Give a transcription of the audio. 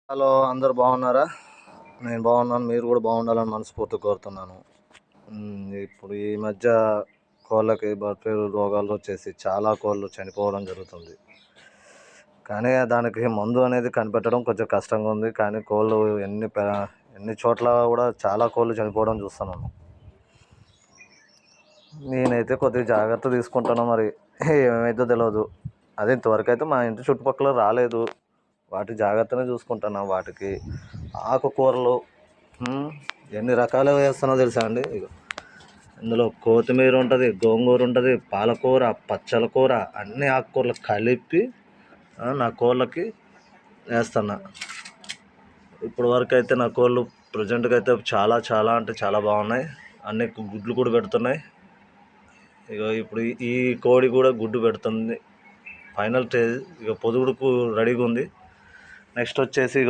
Hello, అందరు బాగున్నారా? నేను బాగున్నాను. మీరు కూడా బాగుండాలని మనస్ఫూర్తిగా కోరుతున్నాను. ఇప్పుడు ఈ మధ్య కోళ్ళకి బర్డ్ ఫ్లూ రోగాలు వచ్చేసి చాలా కోళ్ళు చనిపోవడం జరుగుతుంది. కానీ దానికి మందు అనేది కనిపెట్టడం కొంచెం కష్టంగా ఉంది. కానీ కోళ్ళు ఎన్ని చోట్ల కూడా చాలా కోళ్ళు చనిపోవడం చూస్తున్నాను. నేనైతే కొద్దిగా జాగ్రత్త తీసుకుంటాను. మరి ఏమైతే తెలియదు. అదే ఇంతవరకు అయితే మా ఇంటి చుట్టుపక్కల రాలేదు. వాటి జాగ్రత్తనే చూసుకుంటున్నా. వాటికి ఆకుకూరలు ఎన్ని రకాలు వేస్తానో తెలుసా అండి? ఇందులో కొత్తిమీర ఉంటుంది, గోంగూర ఉంటుంది, పాలకూర, పచ్చల కూర, అన్ని ఆకుకూరలు కలిపి నా కోళ్ళకి వేస్తున్నా. ఇప్పుడు వరకు అయితే నా కోళ్ళు ప్రజెంట్గా అయితే చాలా చాలా అంటే చాలా బాగున్నాయి. అన్ని గుడ్లు కూడా పెడుతున్నాయి. ఇప్పుడు ఈ కోడి కూడా గుడ్డు పెడుతుంది. Final stage. పొదుగుడుకు రెడీగా ఉంది. నెక్స్ట్ వచ్చేసి